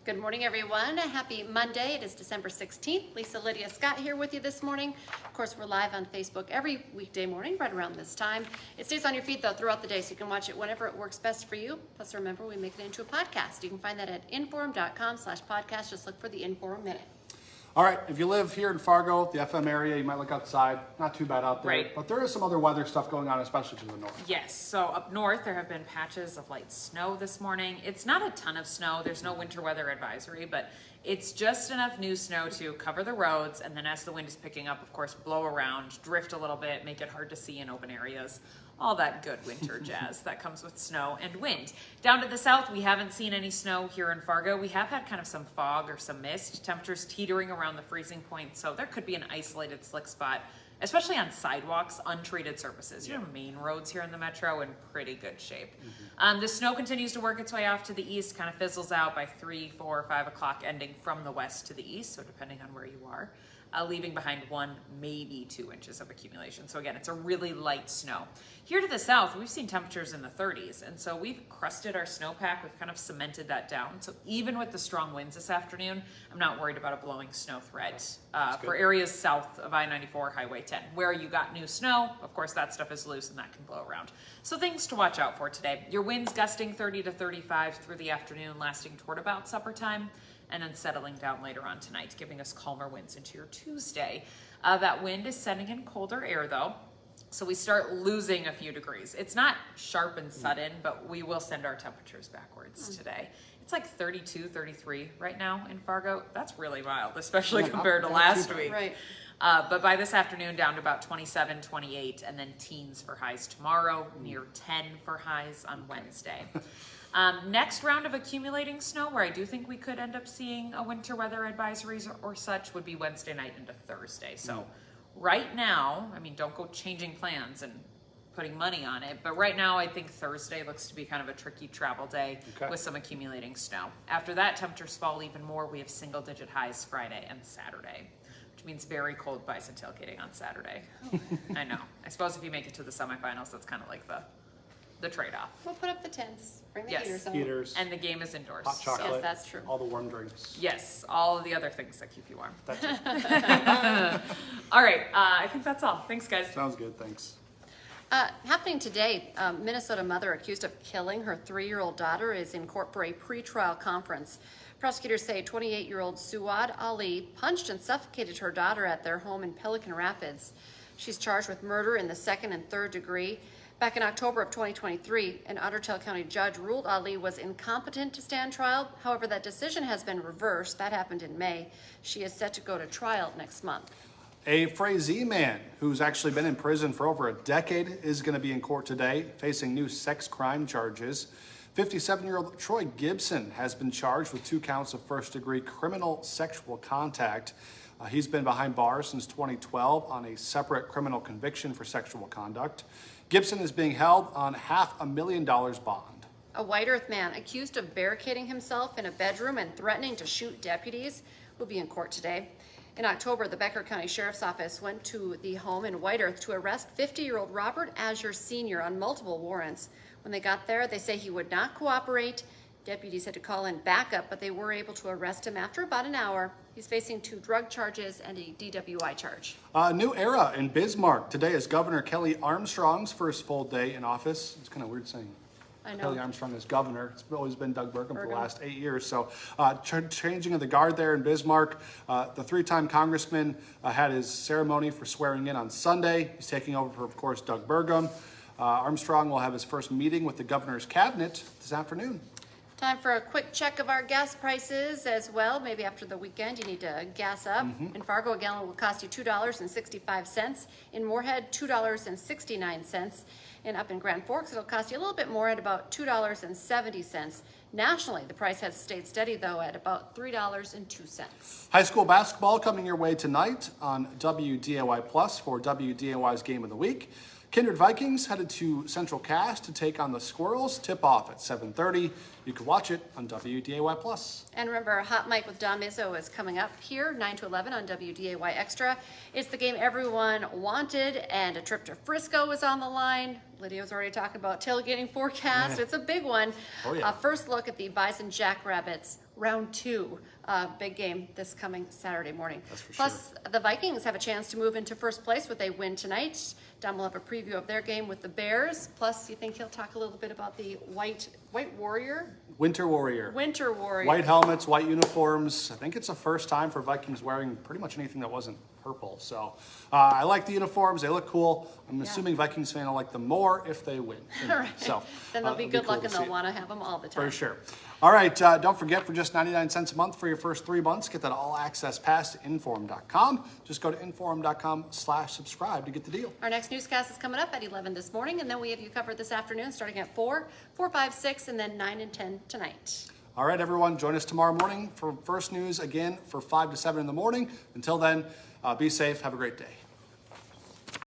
Good morning, everyone. Happy Monday. It is December 16th. Lisa, Lydia, Scott here with you this morning. Of course, we're live on Facebook every weekday morning right around this time. It stays on your feed, though, throughout the day, so you can watch it whenever it works best for you. Plus, remember, we make it into a podcast. You can find that at inform.com/podcast. Just look for the Inform Minute. All right, if you live here in Fargo, the FM area, you might look outside. Not too bad out there. Right. But there is some other weather stuff going on, especially to the north. Yes, so up north there have been patches of light snow this morning. It's not a ton of snow. There's no winter weather advisory, but it's just enough new snow to cover the roads, and then as the wind is picking up, of course, blow around, drift a little bit, make it hard to see in open areas. All that good winter jazz that comes with snow and wind. Down to the south, we haven't seen any snow here in Fargo. We have had kind of some fog or some mist. Temperatures teetering around the freezing point, so there could be an isolated slick spot, especially on sidewalks, untreated surfaces. Your main roads here in the metro in pretty good shape. The snow continues to work its way off to the east, kind of fizzles out by 3, 4, 5 o'clock, ending from the west to the east, so depending on where you are. Leaving behind 1, maybe 2 inches of accumulation. So again, it's a really light snow. Here to the south, we've seen temperatures in the 30s, and so we've crusted our snowpack. We've kind of cemented that down. So even with the strong winds this afternoon, I'm not worried about a blowing snow threat. For areas south of I-94, Highway 10, where you got new snow, of course, that stuff is loose and that can blow around. So things to watch out for today. Your winds gusting 30 to 35 through the afternoon, lasting toward about supper time, and then settling down later on tonight, giving us calmer winds into your Tuesday. That wind is sending in colder air, though, so we start losing a few degrees. It's not sharp and sudden, but we will send our temperatures backwards today. It's like 32, 33 right now in Fargo. That's really mild, especially compared to last week. Right. But by this afternoon, down to about 27, 28, and then teens for highs tomorrow, near 10 for highs on Wednesday. Next round of accumulating snow, where I do think we could end up seeing a winter weather advisories or such, would be Wednesday night into Thursday. So right now, I mean, don't go changing plans and putting money on it, but right now I think Thursday looks to be kind of a tricky travel day with some accumulating snow. After that, temperatures fall even more. We have single-digit highs Friday and Saturday, which means very cold bison tailgating on Saturday. I know. I suppose if you make it to the semifinals, that's kind of like the trade-off. We'll put up the tents. Bring the Yes. heaters on. Heaters, And the game is indoors. hot chocolate, Yes, that's true. all the warm drinks. Yes, all of the other things that keep you warm. That's it. All right, I think that's all. Thanks, guys. Sounds good, thanks. Happening today, Minnesota mother accused of killing her 3-year-old daughter is in court for a pretrial conference. Prosecutors say 28-year-old Suad Ali punched and suffocated her daughter at their home in Pelican Rapids. She's charged with murder in the 2nd and 3rd degree. Back in October of 2023, an Otter Tail County judge ruled Ali was incompetent to stand trial. However, that decision has been reversed. That happened in May. She is set to go to trial next month. A Frazee man who's actually been in prison for over a decade is going to be in court today, facing new sex crime charges. 57-year-old Troy Gibson has been charged with 2 counts of first-degree criminal sexual contact. He's been behind bars since 2012 on a separate criminal conviction for sexual conduct. Gibson is being held on $500,000 bond. A White Earth man accused of barricading himself in a bedroom and threatening to shoot deputies will be in court today. In October, the Becker County Sheriff's Office went to the home in White Earth to arrest 50-year-old Robert Azure Sr. on multiple warrants. When they got there, they say he would not cooperate. Deputies had to call in backup, but they were able to arrest him after about an hour. He's facing 2 drug charges and a DWI charge. A new era in Bismarck. Today is Governor Kelly Armstrong's first full day in office. It's kind of weird saying I know. Kelly Armstrong is governor. It's always been Doug Burgum for the last 8 years. So changing of the guard there in Bismarck. The 3-time congressman had his ceremony for swearing in on Sunday. He's taking over for, of course, Doug Burgum. Armstrong will have his first meeting with the governor's cabinet this afternoon. Time for a quick check of our gas prices as well. Maybe after the weekend, you need to gas up. In Fargo, a gallon will cost you $2.65. In Moorhead, $2.69. And up in Grand Forks, it'll cost you a little bit more at about $2.70. Nationally, the price has stayed steady, though, at about $3.02. High school basketball coming your way tonight on WDAY Plus for WDAY's Game of the Week. Kindred Vikings headed to Central Cass to take on the Squirrels. Tip-off at 7:30. You can watch it on WDAY Plus. And remember, Hot Mike with Don Mizzo is coming up here, 9 to 11 on WDAY Extra. It's the game everyone wanted, and a trip to Frisco is on the line. Lydia's already talking about tailgating forecast. It's a big one. Oh, yeah. First look at the Bison Jackrabbits, round 2. Big game this coming Saturday morning. That's for Plus, the Vikings have a chance to move into first place with a win tonight. Don will have a preview of their game with the Bears. Plus, you think he'll talk a little bit about the White Warrior? Winter Warrior. Winter Warrior. White helmets, white uniforms. I think it's the first time for Vikings wearing pretty much anything that wasn't purple. So I like the uniforms. They look cool. I'm assuming Vikings fan will like them more if they win. All right. So Then they'll be it'll good cool luck to and see they'll it. want to have them all the time. For sure. All right, don't forget, for just 99 cents a month for your first 3 months, get that all-access pass to Inform.com. Just go to Inform.com/subscribe to get the deal. Our next newscast is coming up at 11 this morning, and then we have you covered this afternoon starting at 4, 4, 5, 6, and then 9 and 10 tonight. All right, everyone, join us tomorrow morning for First News again for 5 to 7 in the morning. Until then, be safe. Have a great day.